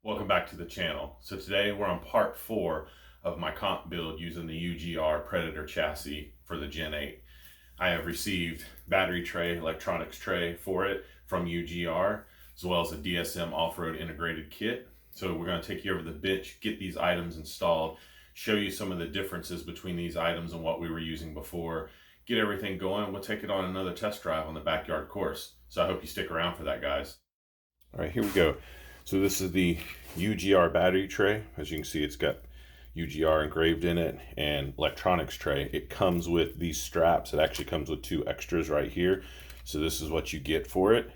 Welcome back to the channel. So today we're on part 4 of my comp build using the UGR Predator chassis for the Gen 8. I have received battery tray, electronics tray for it from UGR, as well as a DSM Off-Road integrated kit. So we're going to take you over the bench, get these items installed, show you some of the differences between these items and what we were using before, get everything going. We'll take it on another test drive on the backyard course. So I hope you stick around for that, guys. All right, here we go. So this is the UGR battery tray. As you can see, it's got UGR engraved in it and electronics tray. It comes with these straps. It actually comes with 2 extras right here. So this is what you get for it.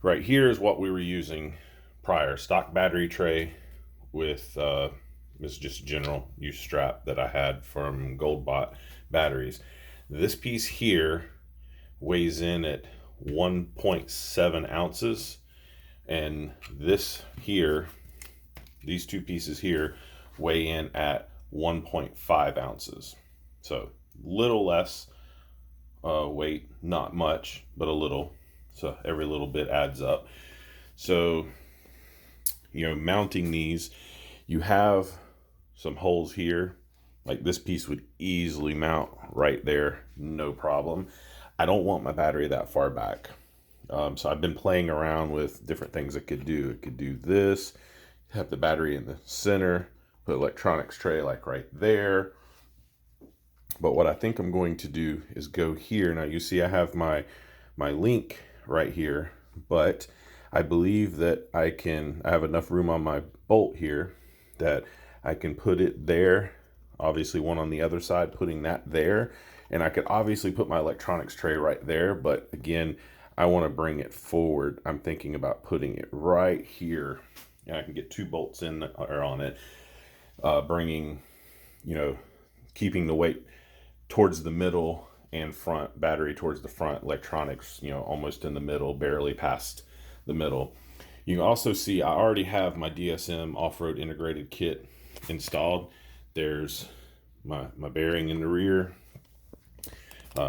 Right here is what we were using prior. Stock battery tray with, this is just a general use strap that I had from GoldBot batteries. This piece here weighs in at 1.7 ounces. And this here, these 2 pieces here, weigh in at 1.5 ounces. So little less weight, not much, but a little. So every little bit adds up. So, mounting these, you have some holes here. Like this piece would easily mount right there, no problem. I don't want my battery that far back. So I've been playing around with different things it could do. It could do this, have the battery in the center, put electronics tray like right there. But what I think I'm going to do is go here. Now you see I have my link right here, but I believe that I have enough room on my bolt here that I can put it there. Obviously one on the other side, putting that there. And I could obviously put my electronics tray right there, but again, I want to bring it forward. I'm thinking about putting it right here, and I can get 2 bolts in or on it, bringing, keeping the weight towards the middle and front, battery towards the front, electronics, almost in the middle, barely past the middle. You can also see I already have my DSM Off-Road integrated kit installed. There's my bearing in the rear.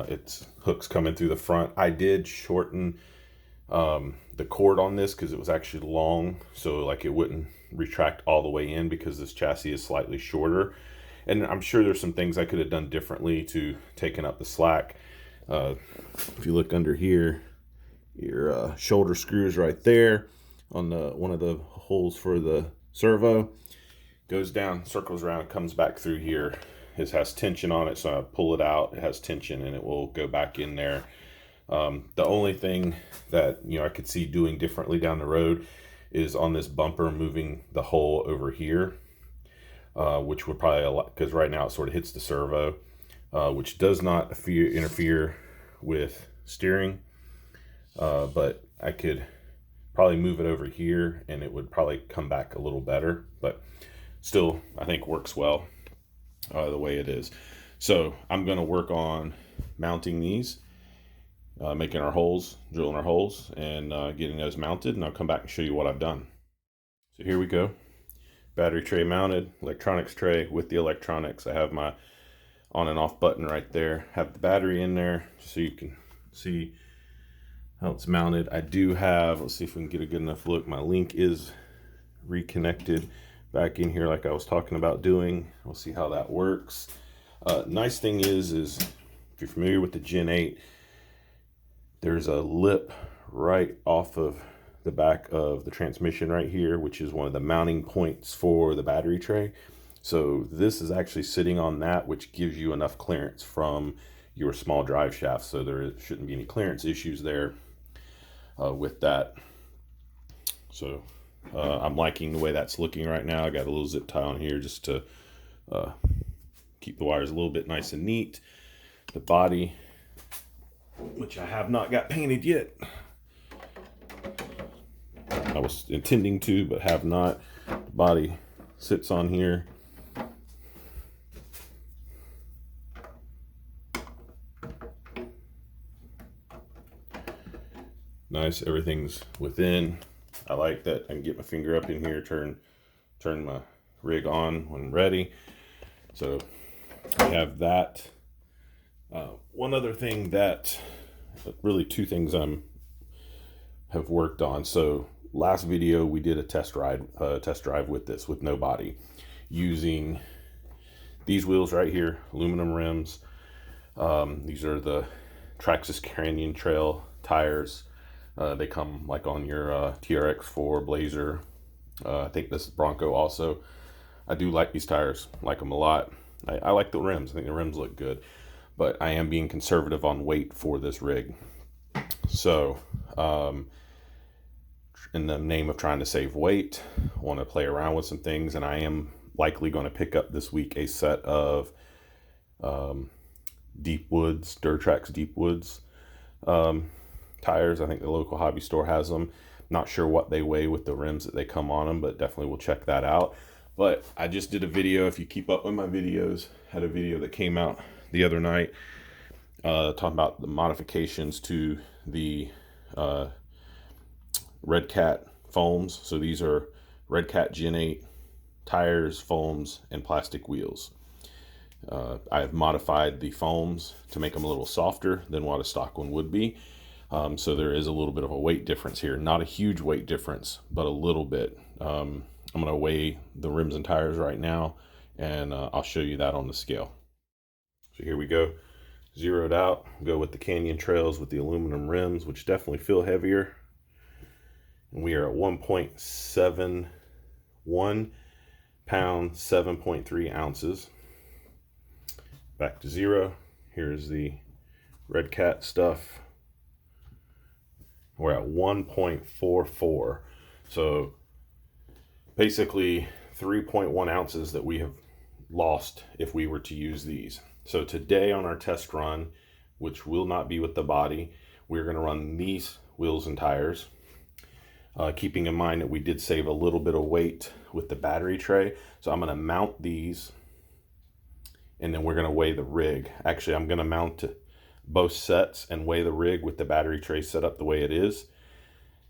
It's hooks coming through the front. I did shorten the cord on this because it was actually long, so like it wouldn't retract all the way in because this chassis is slightly shorter. And I'm sure there's some things I could have done differently to taken up the slack. If you look under here, your shoulder screws right there on one of the holes for the servo goes down, circles around, comes back through here. It has tension on it, so I pull it out, it has tension and it will go back in there. The only thing that I could see doing differently down the road is on this bumper, moving the hole over here, which would probably, because right now it sort of hits the servo, which does not interfere with steering, but I could probably move it over here and it would probably come back a little better, but still I think works well the way it is. So I'm going to work on mounting these, making our holes, drilling our holes, and getting those mounted, and I'll come back and show you what I've done. So here we go. Battery tray mounted, electronics tray with the electronics. I have my on and off button right there. Have the battery in there so you can see how it's mounted. I do have, let's see if we can get a good enough look. My link is reconnected back in here like I was talking about doing. We'll see how that works. Nice thing is if you're familiar with the Gen 8, there's a lip right off of the back of the transmission right here, which is one of the mounting points for the battery tray. So this is actually sitting on that, which gives you enough clearance from your small drive shaft. So there shouldn't be any clearance issues there with that. So I'm liking the way that's looking right now. I got a little zip tie on here just to keep the wires a little bit nice and neat. The body, which I have not got painted yet. I was intending to, but have not. The body sits on here. Nice, everything's within. I like that I can get my finger up in here, turn my rig on when ready. So I have that. One other thing that, really 2 things have worked on. So last video we did a test drive with this, with no body, using these wheels right here, aluminum rims. These are the Traxxas Canyon Trail tires. They come like on your TRX4 Blazer. I think this is Bronco also. I do like these tires, like them a lot. I like the rims. I think the rims look good, but I am being conservative on weight for this rig. So in the name of trying to save weight, I want to play around with some things, and I am likely going to pick up this week a set of Deep Woods, Durtrax Deep Woods tires. I think the local hobby store has them. Not sure what they weigh with the rims that they come on them, but definitely will check that out. But I just did a video, if you keep up with my videos, had a video that came out the other night talking about the modifications to the Red Cat foams. So these are Red Cat Gen 8 tires, foams, and plastic wheels. I've modified the foams to make them a little softer than what a stock one would be. So there is a little bit of a weight difference here. Not a huge weight difference, but a little bit. I'm going to weigh the rims and tires right now, and I'll show you that on the scale. So here we go. Zeroed out. Go with the Canyon Trails with the aluminum rims, which definitely feel heavier. And we are at 1.71 pounds, 7.3 ounces. Back to zero. Here's the Red Cat stuff. We're at 1.44. So basically 3.1 ounces that we have lost if we were to use these. So today on our test run, which will not be with the body, we're going to run these wheels and tires, keeping in mind that we did save a little bit of weight with the battery tray. So I'm going to mount these, and then we're going to weigh the rig. Actually, I'm going to mount both sets and weigh the rig with the battery tray set up the way it is,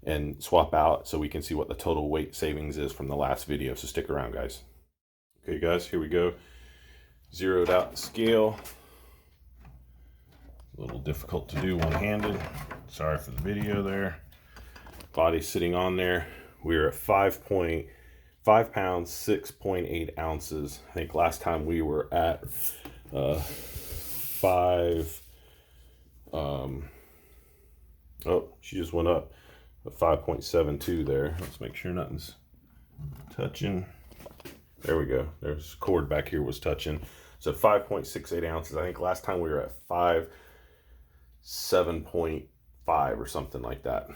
and swap out so we can see what the total weight savings is from the last video. So stick around, guys. Okay, guys, here we go. Zeroed out the scale. A little difficult to do one-handed. Sorry for the video there. Body sitting on there. We're at 5 pounds, 6.8 ounces. I think last time we were at 5. Oh, she just went up. 5.72 there. Let's make sure nothing's touching. There we go. There's cord back here was touching. So 5.68 ounces. I think last time we were at 7.5 or something like that.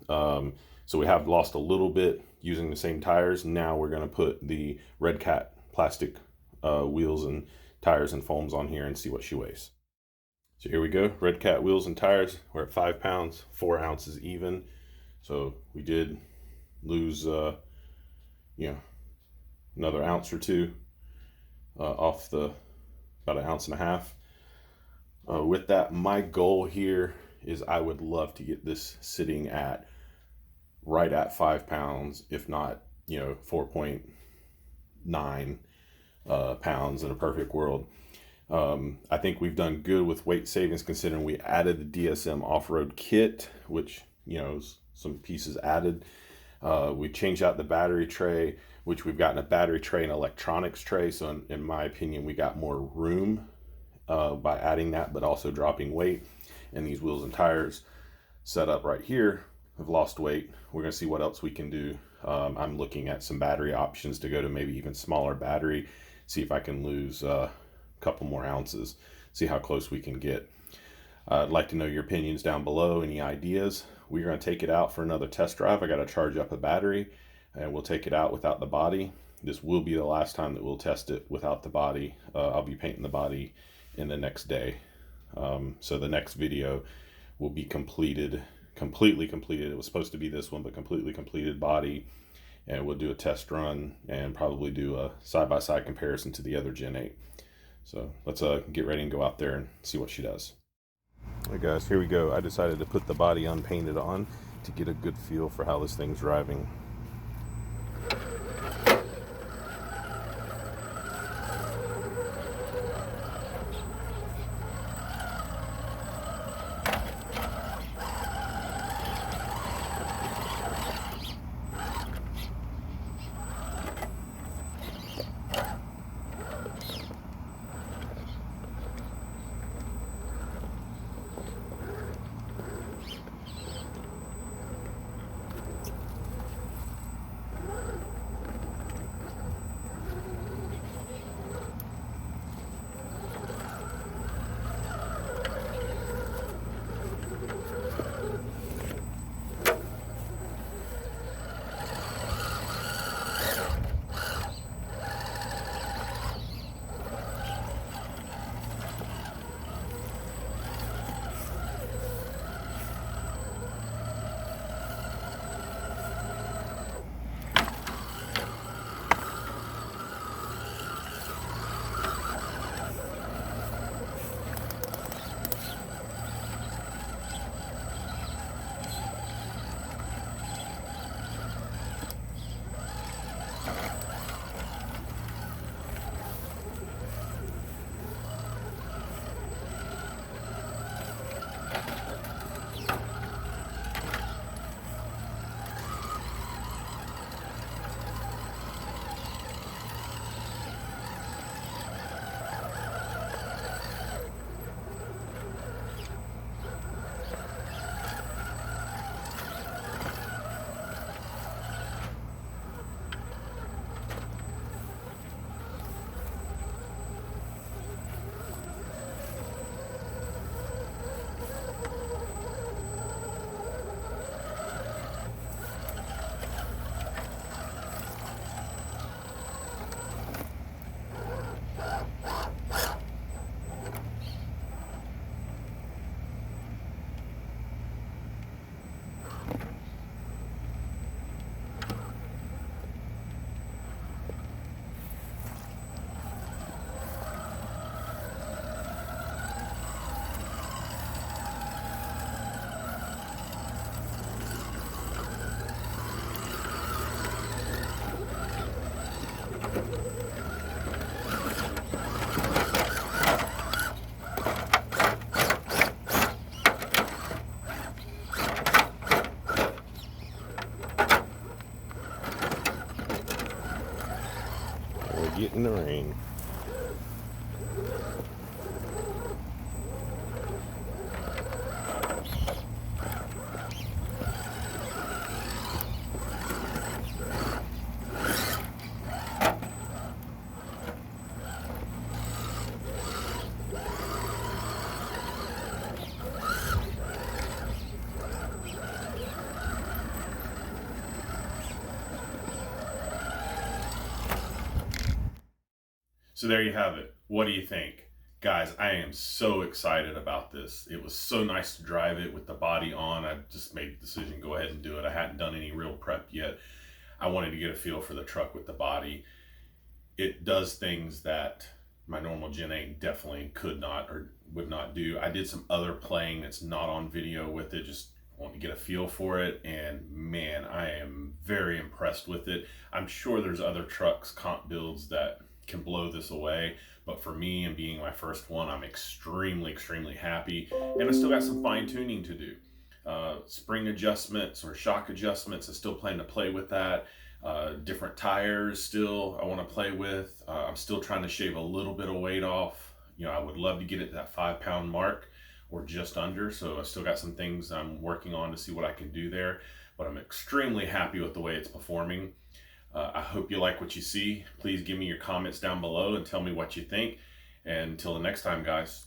So we have lost a little bit using the same tires. Now we're going to put the Red Cat plastic wheels and tires and foams on here and see what she weighs. So here we go, Red Cat wheels and tires. We're at 5 pounds, 4 ounces even. So we did lose, another ounce or two off the about 1.5 ounces. With that, my goal here is I would love to get this sitting at right at 5 pounds, if not, 4.9 pounds in a perfect world. I think we've done good with weight savings considering we added the DSM Off-Road kit, which, some pieces added. We changed out the battery tray, which we've gotten a battery tray and electronics tray. So in my opinion, we got more room by adding that, but also dropping weight. And these wheels and tires set up right here have lost weight. We're going to see what else we can do. I'm looking at some battery options to go to maybe even smaller battery, see if I can lose couple more ounces, see how close we can get. I'd like to know your opinions down below, any ideas. We're going to take it out for another test drive. I got to charge up a battery, and we'll take it out without the body. This will be the last time that we'll test it without the body. I'll be painting the body in the next day. So the next video will be completely completed. It was supposed to be this one, but completely completed body. And we'll do a test run and probably do a side-by-side comparison to the other Gen 8. So let's get ready and go out there and see what she does. All right, guys, here we go. I decided to put the body unpainted on to get a good feel for how this thing's driving. Get in the ring. So there you have it. What do you think? Guys, I am so excited about this. It was so nice to drive it with the body on. I just made the decision to go ahead and do it. I hadn't done any real prep yet. I wanted to get a feel for the truck with the body. It does things that my normal Gen 8 definitely could not or would not do. I did some other playing that's not on video with it, just want to get a feel for it, and man, I am very impressed with it. I'm sure there's other trucks, comp builds that can blow this away, but for me and being my first one, I'm extremely happy, and I still got some fine tuning to do. Spring adjustments or shock adjustments, I still plan to play with that. Different tires still I want to play with. I'm still trying to shave a little bit of weight off. You know, I would love to get it that 5-pound mark or just under, so I still got some things I'm working on to see what I can do there, but I'm extremely happy with the way it's performing. I hope you like what you see. Please give me your comments down below and tell me what you think. And until the next time, guys.